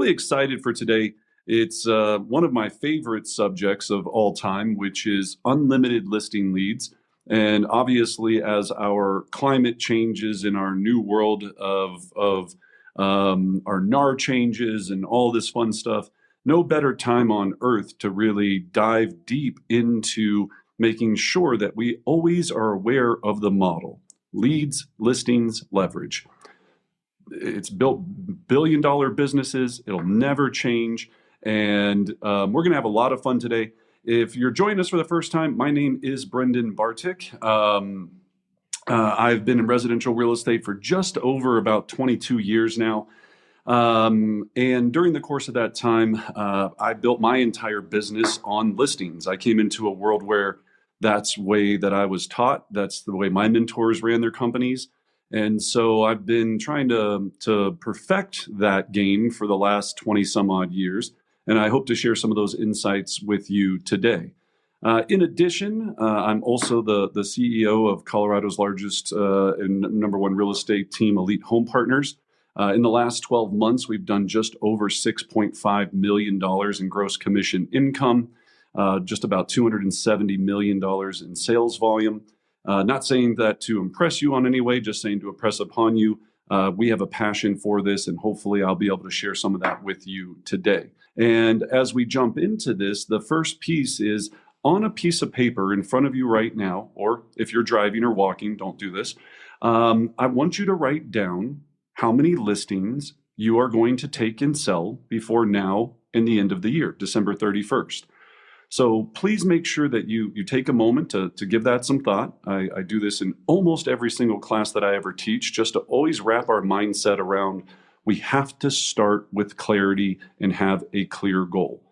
really excited for today. It's one of my favorite subjects of all time, which is unlimited listing leads. And obviously, as our climate changes in our new world of our NAR changes and all this fun stuff, no better time on earth to really dive deep into making sure that we always are aware of the model: leads, listings, leverage. It's built billion-dollar businesses. It'll never change. And we're going to have a lot of fun today. If you're joining us for the first time, my name is Brendan Bartik. I've been in residential real estate for just over about 22 years now. And during the course of that time, I built my entire business on listings. I came into a world where that's the way that I was taught. That's the way my mentors ran their companies. And so I've been trying to perfect that game for the last 20 some odd years. And I hope to share some of those insights with you today. In addition, I'm also the CEO of Colorado's largest and number one real estate team, Elite Home Partners. In the last 12 months, we've done just over $6.5 million in gross commission income, just about $270 million in sales volume. Not saying that to impress you on any way, just saying to impress upon you. We have a passion for this, and hopefully I'll be able to share some of that with you today. And as we jump into this, the first piece is on a piece of paper in front of you right now, or if you're driving or walking, don't do this. I want you to write down how many listings you are going to take and sell before now and the end of the year, December 31st. So please make sure that you take a moment to give that some thought. I do this in almost every single class that I ever teach, just to always wrap our mindset around we have to start with clarity and have a clear goal.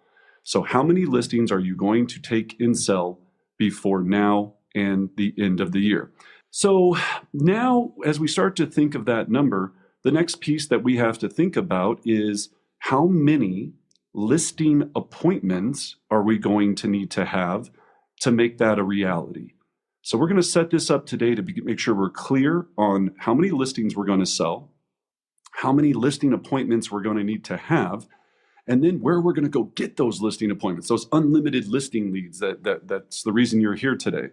So how many listings are you going to take and sell before now and the end of the year? So now, as we start to think of that number, the next piece that we have to think about is how many listing appointments are we going to need to have to make that a reality? So we're going to set this up today to make sure we're clear on how many listings we're going to sell, how many listing appointments we're going to need to have, and then where we're going to go get those listing appointments, those unlimited listing leads. That's the reason you're here today.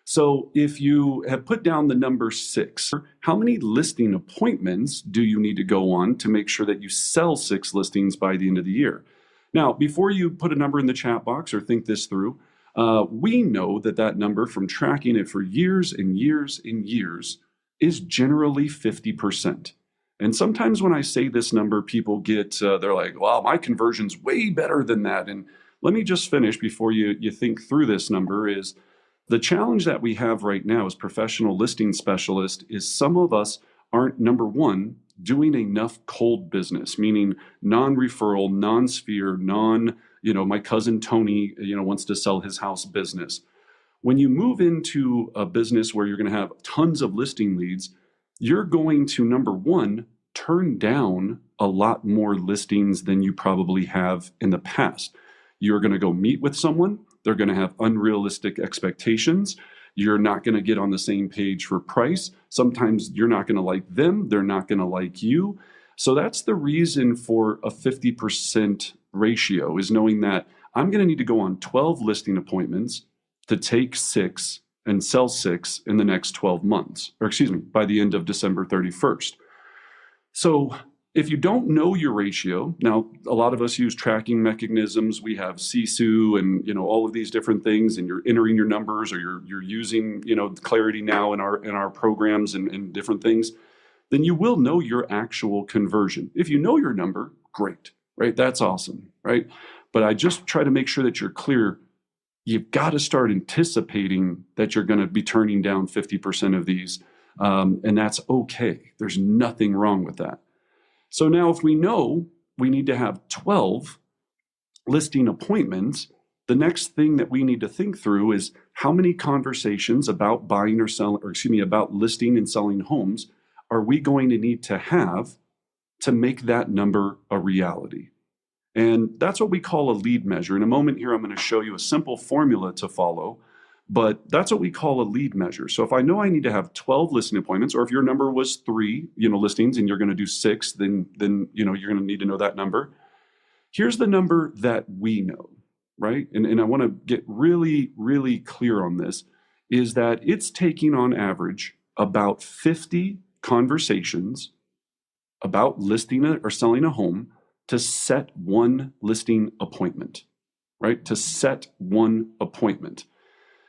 So if you have put down the number 6, how many listing appointments do you need to go on to make sure that you sell 6 listings by the end of the year? Now, before you put a number in the chat box or think this through, we know that number from tracking it for years and years and years is generally 50%. And sometimes when I say this number, people they're like, wow, my conversion's way better than that. And let me just finish before you think through this number is the challenge that we have right now as professional listing specialists is some of us aren't, number one, doing enough cold business, meaning non-referral, non-sphere, my cousin Tony, wants to sell his house business. When you move into a business where you're going to have tons of listing leads, you're going to, number one, turn down a lot more listings than you probably have in the past. You're going to go meet with someone. They're going to have unrealistic expectations. You're not going to get on the same page for price. Sometimes you're not going to like them. They're not going to like you. So that's the reason for a 50% ratio, is knowing that I'm going to need to go on 12 listing appointments to take 6 and sell 6 in the next 12 months, by the end of December 31st. So if you don't know your ratio, now a lot of us use tracking mechanisms. We have CSU and all of these different things, and you're entering your numbers, or you're using Clarity Now in our programs and different things. Then you will know your actual conversion. If you know your number, great, right? That's awesome, right? But I just try to make sure that you're clear. You've got to start anticipating that you're going to be turning down 50% of these, and that's okay. There's nothing wrong with that. So now if we know we need to have 12 listing appointments, the next thing that we need to think through is how many conversations about buying or selling, about listing and selling homes are we going to need to have to make that number a reality? And that's what we call a lead measure. In a moment here, I'm going to show you a simple formula to follow, but that's what we call a lead measure. So if I know I need to have 12 listing appointments, or if your number was 3, listings, and you're going to do 6, then you're going to need to know that number. Here's the number that we know, right? And I want to get really, really clear on this, is that it's taking on average about 50 conversations about listing or selling a home to set one listing appointment, right? To set one appointment.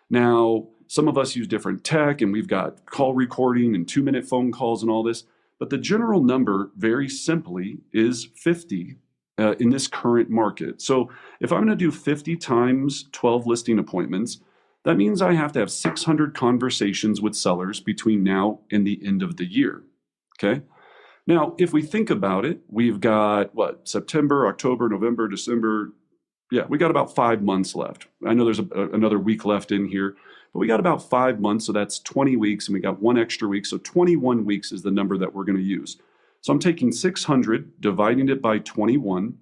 Now, some of us use different tech and we've got call recording and 2-minute phone calls and all this, but the general number, very simply, is 50 in this current market. So if I'm going to do 50 times 12 listing appointments, that means I have to have 600 conversations with sellers between now and the end of the year. Okay. Now, if we think about it, we've got September, October, November, December. Yeah, we got about 5 months left. I know there's another week left in here, but we got about 5 months. So that's 20 weeks and we got one extra week. So 21 weeks is the number that we're going to use. So I'm taking 600, dividing it by 21.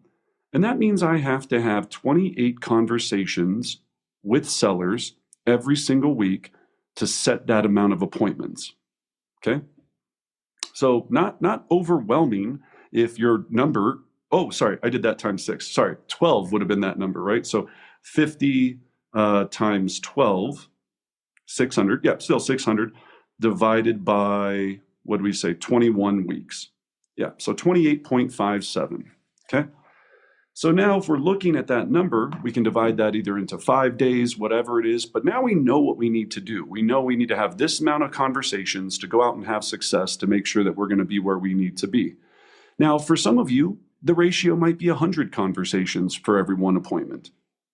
And that means I have to have 28 conversations with sellers every single week to set that amount of appointments. Okay. So not overwhelming if your number, oh, sorry, I did that times 6. Sorry, 12 would have been that number, right? So 50 times 12, 600, yeah, still 600, divided by, what do we say, 21 weeks. Yeah, so 28.57, okay? So now if we're looking at that number, we can divide that either into 5 days, whatever it is, but now we know what we need to do. We know we need to have this amount of conversations to go out and have success to make sure that we're going to be where we need to be. Now, for some of you, the ratio might be 100 conversations for every one appointment.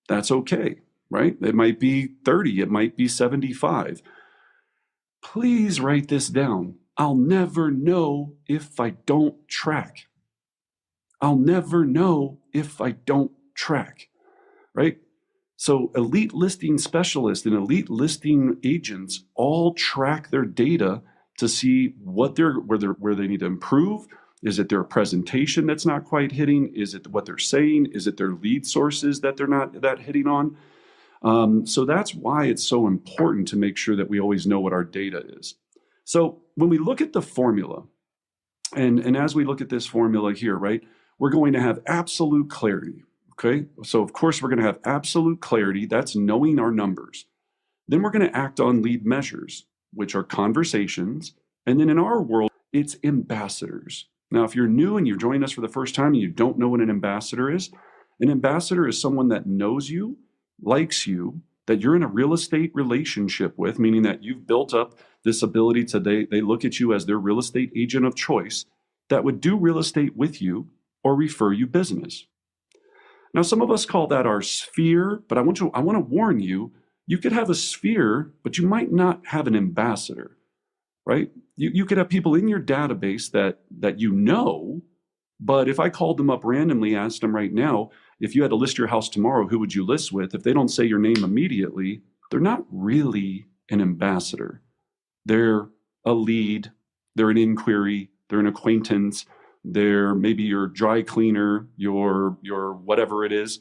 That's okay, right? It might be 30, it might be 75. Please write this down. I'll never know if I don't track. I'll never know if I don't track, right? So elite listing specialists and elite listing agents all track their data to see where they need to improve. Is it their presentation that's not quite hitting? Is it what they're saying? Is it their lead sources that they're not hitting on? So that's why it's so important to make sure that we always know what our data is. So when we look at the formula, and as we look at this formula here, right, we're going to have absolute clarity, okay? So of course we're going to have absolute clarity, that's knowing our numbers. Then we're going to act on lead measures, which are conversations, and then in our world, it's ambassadors. Now, if you're new and you're joining us for the first time and you don't know what an ambassador is someone that knows you, likes you, that you're in a real estate relationship with, meaning that you've built up this ability to, they look at you as their real estate agent of choice that would do real estate with you or refer you business. Now, some of us call that our sphere, but I want to warn you, you could have a sphere, but you might not have an ambassador, right? You could have people in your database that you know, but if I called them up randomly, asked them right now, if you had to list your house tomorrow, who would you list with? If they don't say your name immediately, they're not really an ambassador. They're a lead, they're an inquiry, they're an acquaintance, they're maybe your dry cleaner, your whatever it is.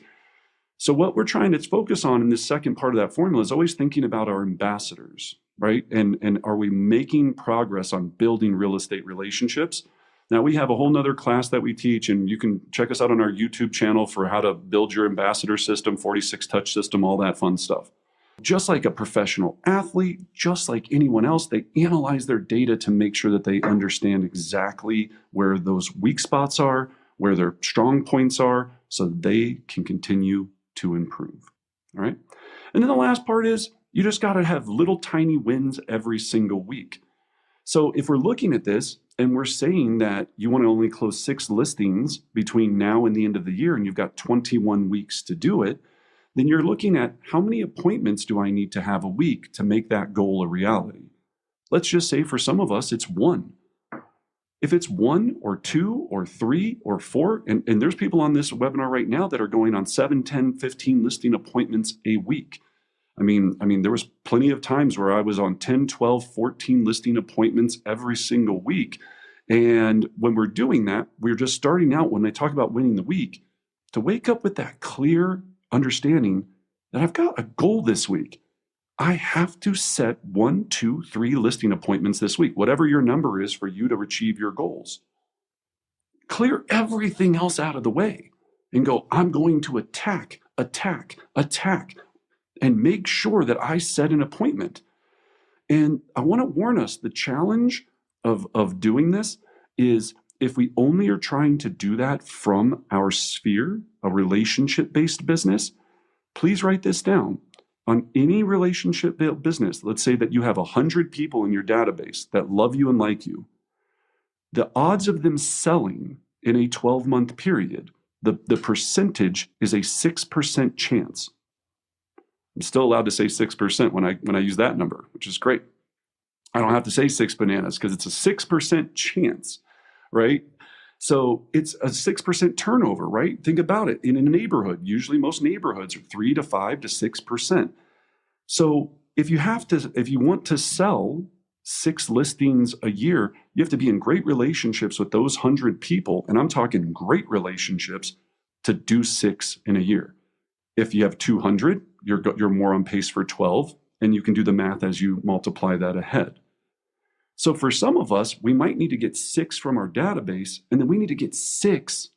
So what we're trying to focus on in this second part of that formula is always thinking about our ambassadors, right? And are we making progress on building real estate relationships? Now, we have a whole nother class that we teach, and you can check us out on our YouTube channel for how to build your ambassador system, 46 touch system, all that fun stuff. Just like a professional athlete, just like anyone else, they analyze their data to make sure that they understand exactly where those weak spots are, where their strong points are, so they can continue to improve. All right. And then the last part is you just got to have little tiny wins every single week. So if we're looking at this and we're saying that you want to only close 6 listings between now and the end of the year, and you've got 21 weeks to do it, then you're looking at how many appointments do I need to have a week to make that goal a reality? Let's just say for some of us, it's 1. If it's 1 or 2 or 3 or 4, and there's people on this webinar right now that are going on 7, 10, 15 listing appointments a week. I mean, there was plenty of times where I was on 10, 12, 14 listing appointments every single week. And when we're doing that, we're just starting out when they talk about winning the week to wake up with that clear understanding that I've got a goal this week. I have to set 1, 2, 3 listing appointments this week, whatever your number is for you to achieve your goals. Clear everything else out of the way. and go, I'm going to attack, attack, attack, and make sure that I set an appointment. And I want to warn us, the challenge of doing this is if we only are trying to do that from our sphere, a relationship-based business, please write this down. On any relationship-built business, let's say that you have 100 people in your database that love you and like you. The odds of them selling in a 12-month period, the percentage is a 6% chance. I'm still allowed to say 6% when I use that number, which is great. I don't have to say 6 bananas because it's a 6% chance, right? So it's a 6% turnover, right? Think about it. In a neighborhood, usually most neighborhoods are 3 to 5 to 6%. So if you want to sell 6 listings a year, you have to be in great relationships with those 100 people. And I'm talking great relationships to do 6 in a year. If you have 200, you're more on pace for 12, and you can do the math as you multiply that ahead. So for some of us, we might need to get 6 from our database, and then we need to get 6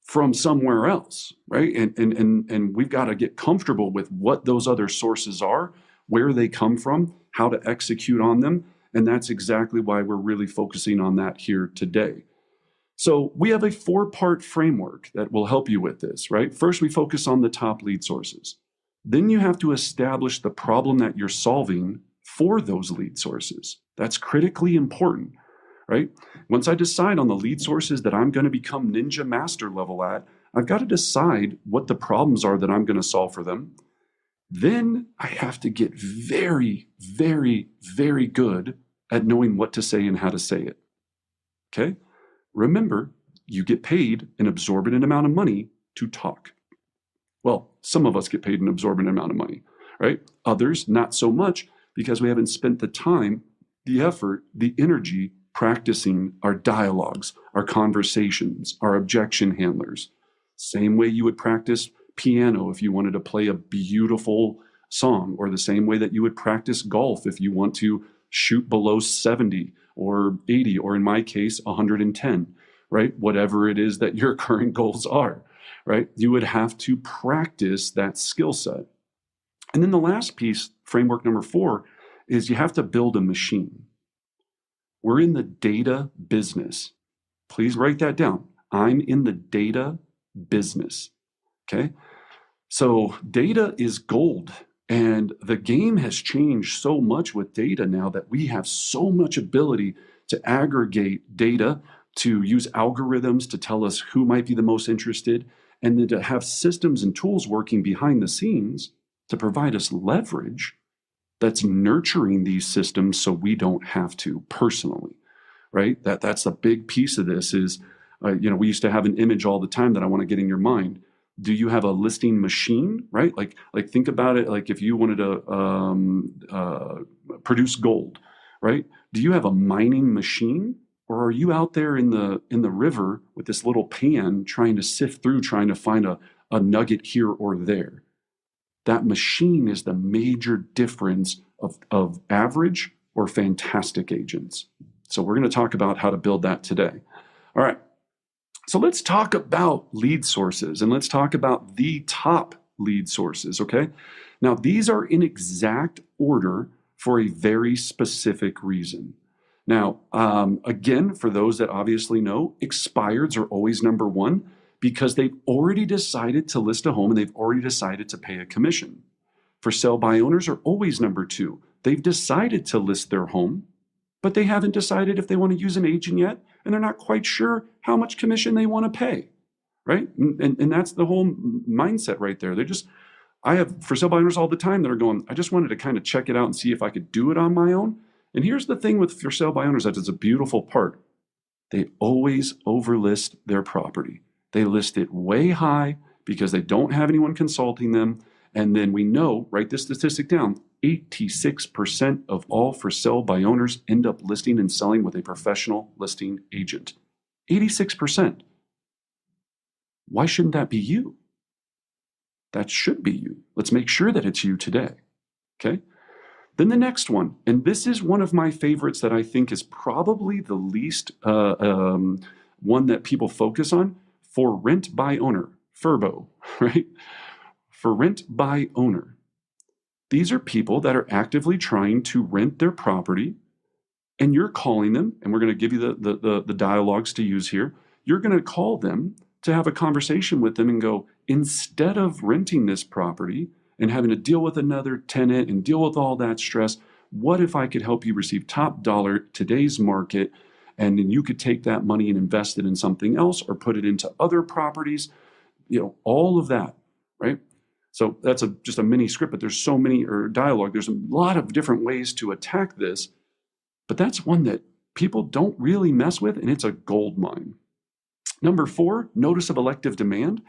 from somewhere else, right? And we've got to get comfortable with what those other sources are, where they come from, how to execute on them. And that's exactly why we're really focusing on that here today. So we have a 4-part framework that will help you with this, right? First, we focus on the top lead sources. Then you have to establish the problem that you're solving for those lead sources. That's critically important, right? Once I decide on the lead sources that I'm going to become ninja master level at, I've got to decide what the problems are that I'm going to solve for them. Then I have to get very, very, very good at knowing what to say and how to say it. Okay? Remember, you get paid an exorbitant amount of money to talk. Well, some of us get paid an exorbitant amount of money, right? Others, not so much, because we haven't spent the time, the effort, the energy practicing our dialogues, our conversations, our objection handlers. Same way you would practice piano if you wanted to play a beautiful song, or the same way that you would practice golf if you want to shoot below 70 or 80, or in my case, 110, right? Whatever it is that your current goals are, right? You would have to practice that skill set. And then the last piece, framework number 4, is you have to build a machine. We're in the data business. Please write that down. I'm in the data business. Okay? So data is gold. And the game has changed so much with data now that we have so much ability to aggregate data, to use algorithms to tell us who might be the most interested, and then to have systems and tools working behind the scenes to provide us leverage that's nurturing these systems so we don't have to personally, right? That's a big piece of this is, we used to have an image all the time that I want to get in your mind. Do you have a listing machine, right? Like think about it. Like if you wanted to produce gold, right? Do you have a mining machine, or are you out there in the river with this little pan trying to sift through, trying to find a nugget here or there? That machine is the major difference of average or fantastic agents. So we're going to talk about how to build that today. All right. So let's talk about lead sources, and let's talk about the top lead sources, okay? Now, these are in exact order for a very specific reason. Now, again, for those that obviously know, expireds are always number 1 because they've already decided to list a home and they've already decided to pay a commission. For sell by owners are always number 2. They've decided to list their home, but they haven't decided if they want to use an agent yet, and they're not quite sure how much commission they want to pay, right? And that's the whole mindset right there. I have for sale by owners all the time that are going, I just wanted to kind of check it out and see if I could do it on my own. And here's the thing with for sale by owners, that is a beautiful part. They always overlist their property. They list it way high because they don't have anyone consulting them. And then we know, write this statistic down, 86% of all for sale by owners end up listing and selling with a professional listing agent. 86%. Why shouldn't that be you? That should be you. Let's make sure that it's you today. Okay? Then the next one, and this is one of my favorites that I think is probably the least one that people focus on, for rent by owner. FRBO, right? For rent by owner. These are people that are actively trying to rent their property, and you're calling them, and we're going to give you the dialogues to use here. You're going to call them to have a conversation with them and go, instead of renting this property and having to deal with another tenant and deal with all that stress, what if I could help you receive top dollar today's market, and then you could take that money and invest it in something else or put it into other properties, all of that, right? So that's just a mini script, but there's so many, or dialogue, there's a lot of different ways to attack this, but that's one that people don't really mess with, and it's a gold mine. Number 4, notice of elective demand,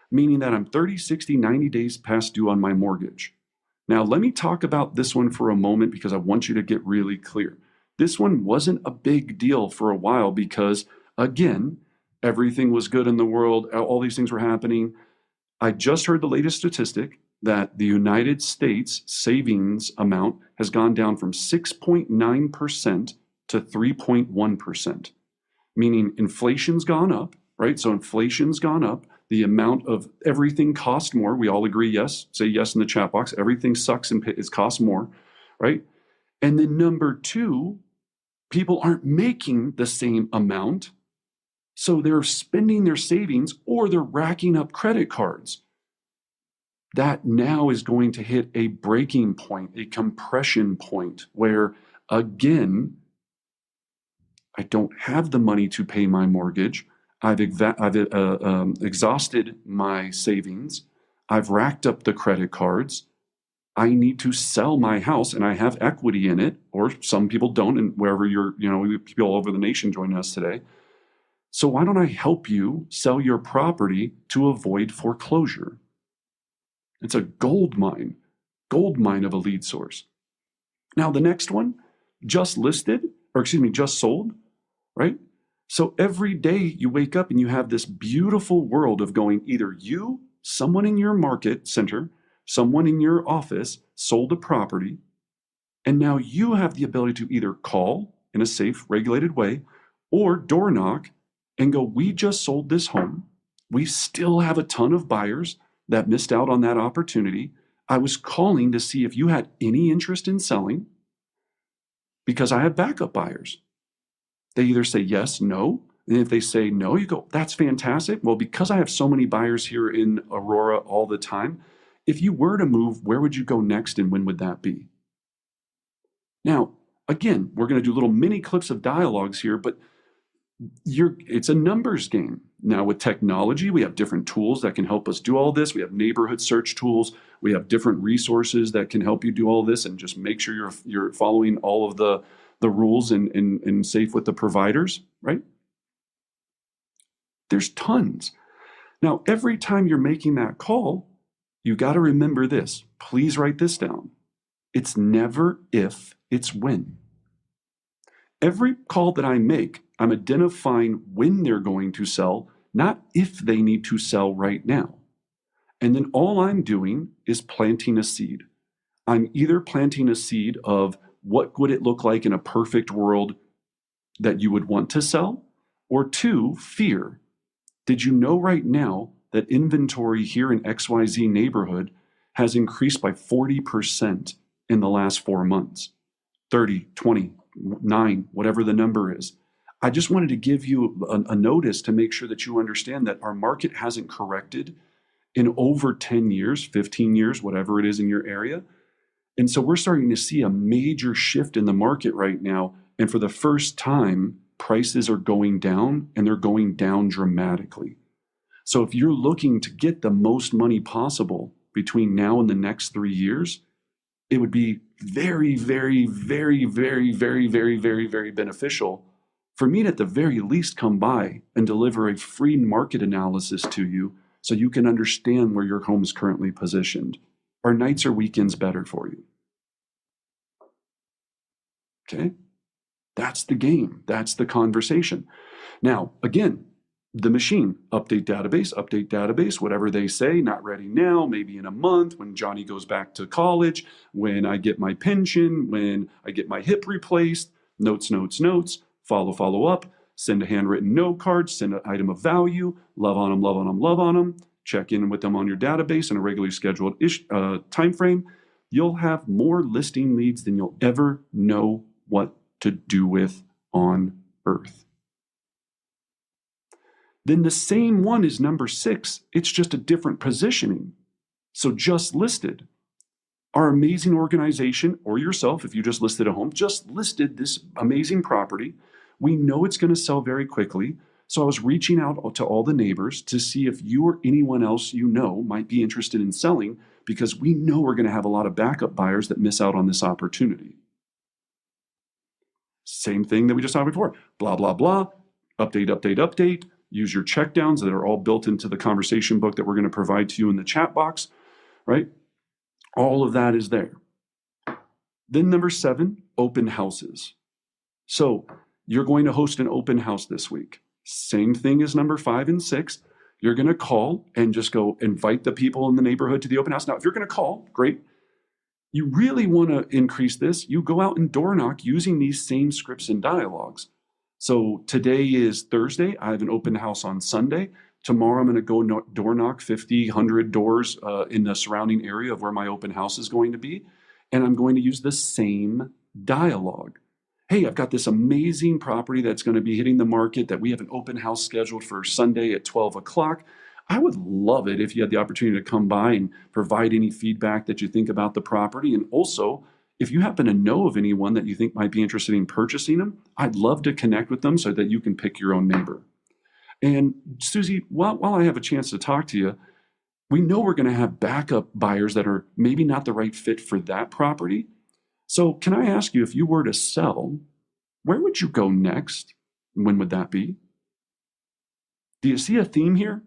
meaning that I'm 30, 60, 90 days past due on my mortgage. Now, let me talk about this one for a moment because I want you to get really clear. This one wasn't a big deal for a while because, again, everything was good in the world. All these things were happening. I just heard the latest statistic that the United States savings amount has gone down from 6.9% to 3.1%, meaning inflation's gone up, right? So inflation's gone up. The amount of everything costs more. We all agree, yes. Say yes in the chat box. Everything sucks and it costs more, right? And then number 2, people aren't making the same amount. So they're spending their savings or they're racking up credit cards. That now is going to hit a breaking point, a compression point where, again, I don't have the money to pay my mortgage. I've exhausted my savings. I've racked up the credit cards. I need to sell my house and I have equity in it, or some people don't, and wherever people all over the nation joining us today. So why don't I help you sell your property to avoid foreclosure? It's a gold mine of a lead source. Now, the next one, just sold, right? So every day you wake up and you have this beautiful world of going, either you, someone in your market center, someone in your office sold a property, and now you have the ability to either call in a safe, regulated way or door knock and go, we just sold this home. We still have a ton of buyers that missed out on that opportunity. I was calling to see if you had any interest in selling because I have backup buyers. They either say yes, no, and if they say no, you go, that's fantastic. Well, because I have so many buyers here in Aurora all the time, if you were to move, where would you go next and when would that be? Now, again, we're going to do little mini clips of dialogues here, but it's a numbers game. Now with technology, we have different tools that can help us do all this. We have neighborhood search tools. We have different resources that can help you do all this and just make sure you're following all of the rules and safe with the providers, right? There's tons. Now, every time you're making that call, you got to remember this. Please write this down. It's never if, it's when. Every call that I make, I'm identifying when they're going to sell, not if they need to sell right now. And then all I'm doing is planting a seed. I'm either planting a seed of what would it look like in a perfect world that you would want to sell, or 2, fear. Did you know right now that inventory here in XYZ neighborhood has increased by 40% in the last 4 months? 30, 20, 9, whatever the number is. I just wanted to give you a notice to make sure that you understand that our market hasn't corrected in over 10 years, 15 years, whatever it is in your area. And so we're starting to see a major shift in the market right now. And for the first time, prices are going down, and they're going down dramatically. So if you're looking to get the most money possible between now and the next 3 years, it would be very, very, very, very, very, very, very, very beneficial for me to at the very least come by and deliver a free market analysis to you so you can understand where your home is currently positioned. Are nights or weekends better for you? Okay? That's the game. That's the conversation. Now, again, the machine, update database, whatever they say, not ready now, maybe in a month, when Johnny goes back to college, when I get my pension, when I get my hip replaced, notes, follow up, send a handwritten note card, send an item of value, love on them, check in with them on your database in a regularly scheduled time frame, you'll have more listing leads than you'll ever know what to do with on earth. Then the same one is number 6. It's just a different positioning. So just listed. Our amazing organization, or yourself, if you just listed a home, just listed this amazing property. We know it's going to sell very quickly. So I was reaching out to all the neighbors to see if you or anyone else you know might be interested in selling, because we know we're going to have a lot of backup buyers that miss out on this opportunity. Same thing that we just saw before. Blah, blah, blah. Update, update, update. Use your checkdowns that are all built into the conversation book that we're going to provide to you in the chat box, right? All of that is there. Then number 7, open houses. So you're going to host an open house this week. Same thing as number 5 and 6. You're going to call and just go invite the people in the neighborhood to the open house. Now, if you're going to call, great. You really want to increase this, you go out and door knock using these same scripts and dialogues. So today is Thursday. I have an open house on Sunday. Tomorrow I'm going to go door knock 50, 100 doors in the surrounding area of where my open house is going to be. And I'm going to use the same dialogue. Hey, I've got this amazing property that's going to be hitting the market that we have an open house scheduled for Sunday at 12 o'clock. I would love it if you had the opportunity to come by and provide any feedback that you think about the property. And also, if you happen to know of anyone that you think might be interested in purchasing them, I'd love to connect with them so that you can pick your own neighbor. And Susie, while I have a chance to talk to you, we know we're going to have backup buyers that are maybe not the right fit for that property. So can I ask you, if you were to sell, where would you go next? When would that be? Do you see a theme here?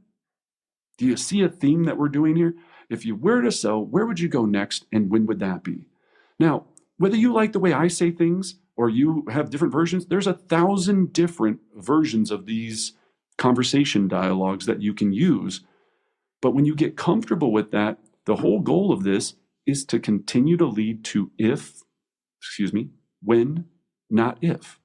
Do you see a theme that we're doing here? If you were to sell, where would you go next and when would that be? Now, whether you like the way I say things or you have different versions, there's 1,000 different versions of these conversation dialogues that you can use. But when you get comfortable with that, the whole goal of this is to continue to lead to when, not if.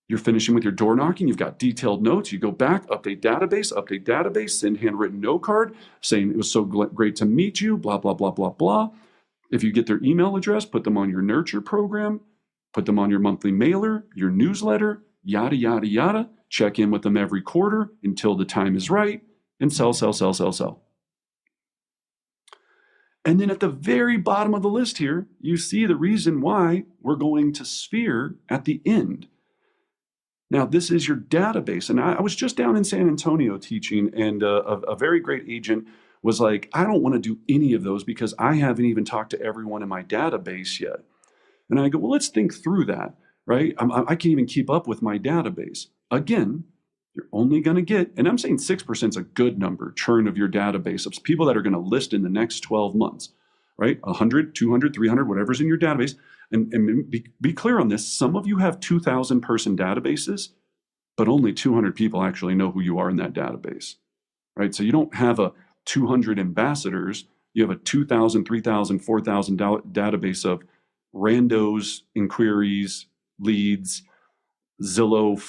You're finishing with your door knocking, you've got detailed notes, you go back, update database, send handwritten note card saying it was so great to meet you, blah, blah, blah, blah, blah. If you get their email address, put them on your nurture program, put them on your monthly mailer, your newsletter, yada, yada, yada. Check in with them every quarter until the time is right, and sell, sell, sell, sell, sell. And then at the very bottom of the list here, you see the reason why we're going to Sphere at the end. Now, this is your database. And I was just down in San Antonio teaching, and a very great agent was like, I don't want to do any of those because I haven't even talked to everyone in my database yet. And I go, well, let's think through that, right? I can't even keep up with my database. Again, you're only going to get, and I'm saying 6% is a good number, churn of your database of people that are going to list in the next 12 months, right? 100, 200, 300, whatever's in your database. And be clear on this. Some of you have 2,000 person databases, but only 200 people actually know who you are in that database, right? So you don't have a 200 ambassadors. You have a 2,000, 3,000, 4,000 database of randos, inquiries, leads, Zillow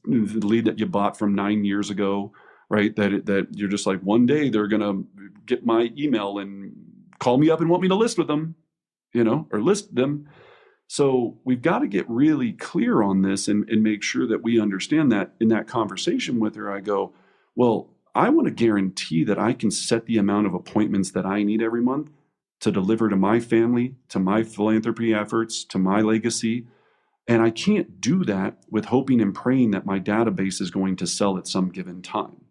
lead that you bought from 9 years ago, right? That you're just like, one day they're going to get my email and call me up and want me to list with them, or list them. So we've got to get really clear on this and make sure that we understand that. In that conversation with her, I go, well, I want to guarantee that I can set the amount of appointments that I need every month to deliver to my family, to my philanthropy efforts, to my legacy. And I can't do that with hoping and praying that my database is going to sell at some given time.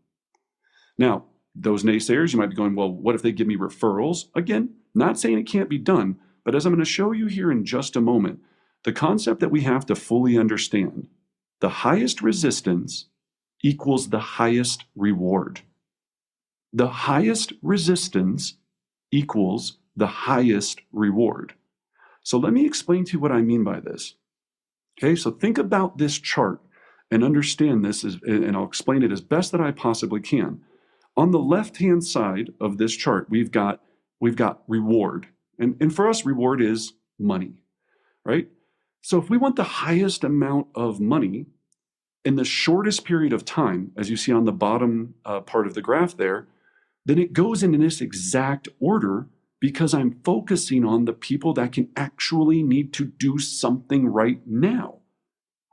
Now, those naysayers, you might be going, well, what if they give me referrals? Again, not saying it can't be done, but as I'm going to show you here in just a moment, the concept that we have to fully understand, the highest resistance equals the highest reward. The highest resistance equals the highest reward. So let me explain to you what I mean by this. Okay, so think about this chart and understand this, and I'll explain it as best that I possibly can. On the left-hand side of this chart, we've got reward. And for us, reward is money, right? So if we want the highest amount of money, in the shortest period of time, as you see on the bottom part of the graph there, then it goes in this exact order because I'm focusing on the people that can actually need to do something right now.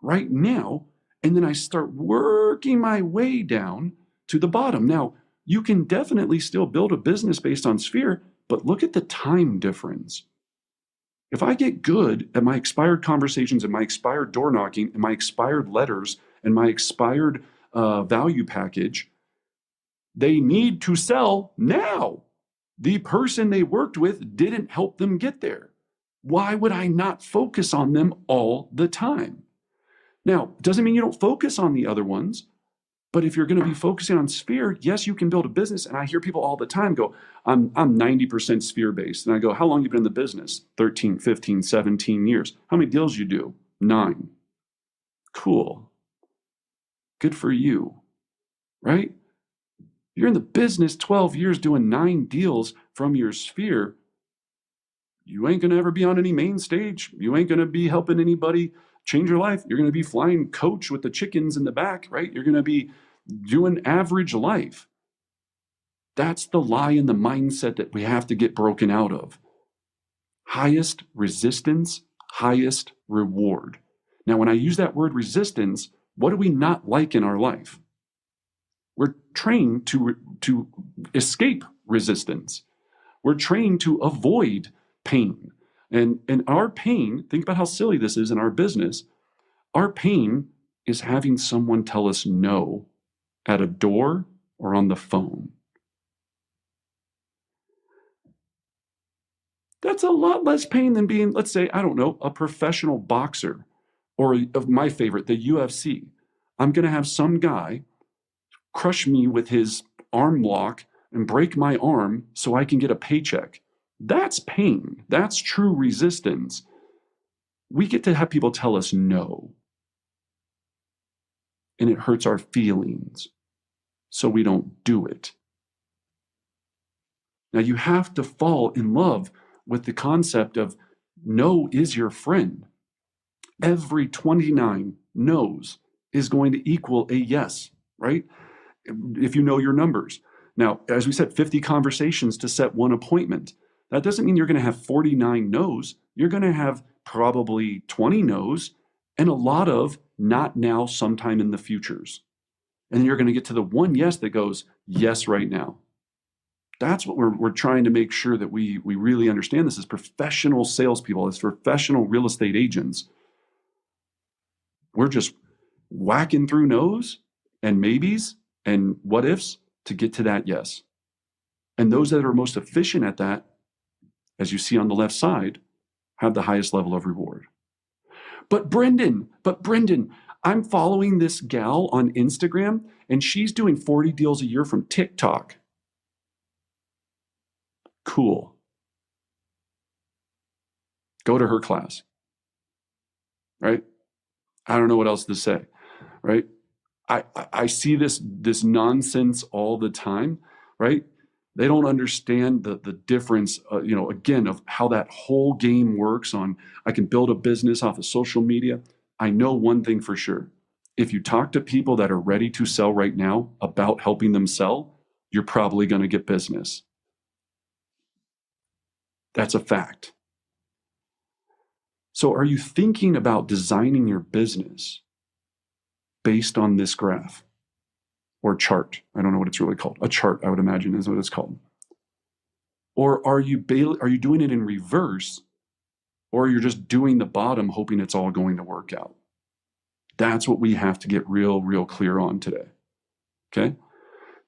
Right now. And then I start working my way down to the bottom. Now, you can definitely still build a business based on sphere, but look at the time difference. If I get good at my expired conversations and my expired door knocking and my expired letters and my expired value package, they need to sell now. The person they worked with didn't help them get there. Why would I not focus on them all the time? Now, it doesn't mean you don't focus on the other ones, but if you're going to be focusing on sphere, yes, you can build a business. And I hear people all the time go, I'm 90% sphere based. And I go, how long have you been in the business? 13, 15, 17 years. How many deals you do? 9. Cool. Good for you, right? You're in the business 12 years doing 9 deals from your sphere. You ain't going to ever be on any main stage. You ain't going to be helping anybody change your life. You're going to be flying coach with the chickens in the back, right? You're going to be doing average life. That's the lie in the mindset that we have to get broken out of. Highest resistance, highest reward. Now, when I use that word resistance, what do we not like in our life? We're trained to escape resistance. We're trained to avoid pain. And our pain, think about how silly this is in our business. Our pain is having someone tell us no at a door or on the phone. That's a lot less pain than being, let's say, I don't know, a professional boxer or of my favorite, the UFC. I'm going to have some guy crush me with his arm lock and break my arm so I can get a paycheck. That's pain. That's true resistance. We get to have people tell us no. And it hurts our feelings. So we don't do it. Now you have to fall in love with the concept of no is your friend. Every 29 no's is going to equal a yes, right? If you know your numbers. Now, as we said, 50 conversations to set one appointment. That doesn't mean you're going to have 49 no's. You're going to have probably 20 no's and a lot of not now, sometime in the futures. And then you're going to get to the one yes that goes, yes, right now. That's what we're trying to make sure that we really understand this as professional salespeople, as professional real estate agents. We're just whacking through no's and maybes and what ifs to get to that yes. And those that are most efficient at that, as you see on the left side, have the highest level of reward. But Brendan, I'm following this gal on Instagram and she's doing 40 deals a year from TikTok. Cool. Go to her class, right? I don't know what else to say, right? I see this nonsense all the time, right? They don't understand the difference, again, of how that whole game works on, I can build a business off of social media. I know one thing for sure. If you talk to people that are ready to sell right now about helping them sell, you're probably going to get business. That's a fact. So are you thinking about designing your business based on this graph or chart? I don't know what it's really called. A chart, I would imagine, is what it's called. Or are you doing it in reverse, or you're just doing the bottom hoping it's all going to work out? That's what we have to get real clear on today. Okay?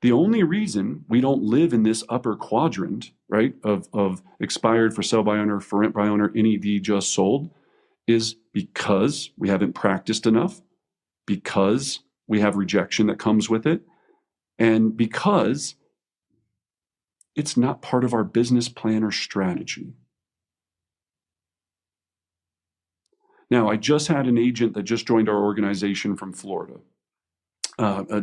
The only reason we don't live in this upper quadrant, right, of expired, for sale by owner, for rent by owner, NED just sold, is because we haven't practiced enough, because we have rejection that comes with it, and because it's not part of our business plan or strategy. Now, I just had an agent that just joined our organization from Florida.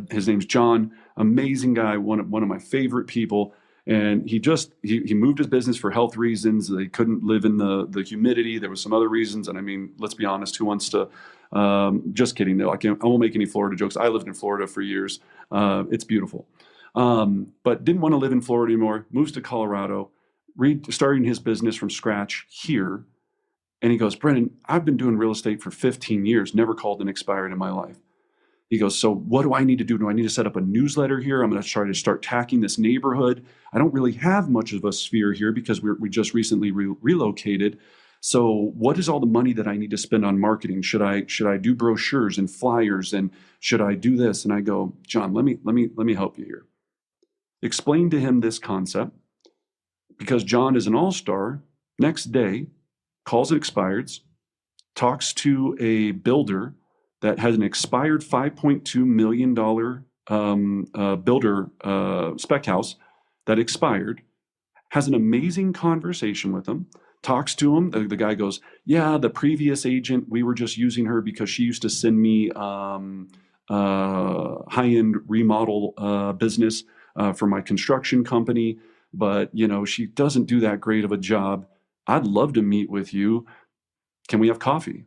His name's John, amazing guy, one of my favorite people. And he moved his business for health reasons. They couldn't live in the humidity. There was some other reasons. And I mean, let's be honest, who wants to, just kidding though. I won't make any Florida jokes. I lived in Florida for years. It's beautiful. But didn't want to live in Florida anymore, moves to Colorado, starting his business from scratch here. And he goes, Brendan, I've been doing real estate for 15 years, never called an expired in my life. He goes, so what do I need to do? Do I need to set up a newsletter here? I'm going to try to start tacking this neighborhood. I don't really have much of a sphere here because we just recently relocated. So what is all the money that I need to spend on marketing? Should I do brochures and flyers, and should I do this? And I go, John, let me help you here. Explain to him this concept, because John is an all-star. Next day, calls it expireds, talks to a builder that has an expired $5.2 million builder spec house that expired, has an amazing conversation with him, talks to him. The guy goes, yeah, the previous agent, we were just using her because she used to send me high-end remodel business for my construction company, but she doesn't do that great of a job. I'd love to meet with you. Can we have coffee?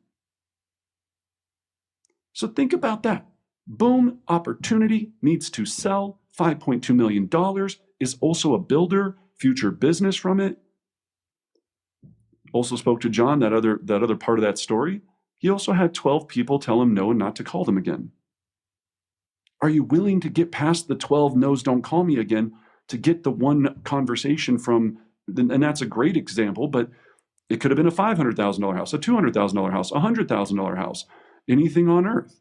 So think about that. Boom, opportunity, needs to sell, $5.2 million, is also a builder, future business from it. Also spoke to John, that other part of that story. He also had 12 people tell him no and not to call them again. Are you willing to get past the 12 no's, don't call me again, to get the one conversation from, and that's a great example, but it could have been a $500,000 house, a $200,000 house, a $100,000 house, anything on earth.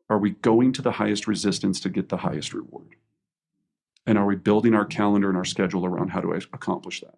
Are we going to the highest resistance to get the highest reward? And are we building our calendar and our schedule around how to accomplish that?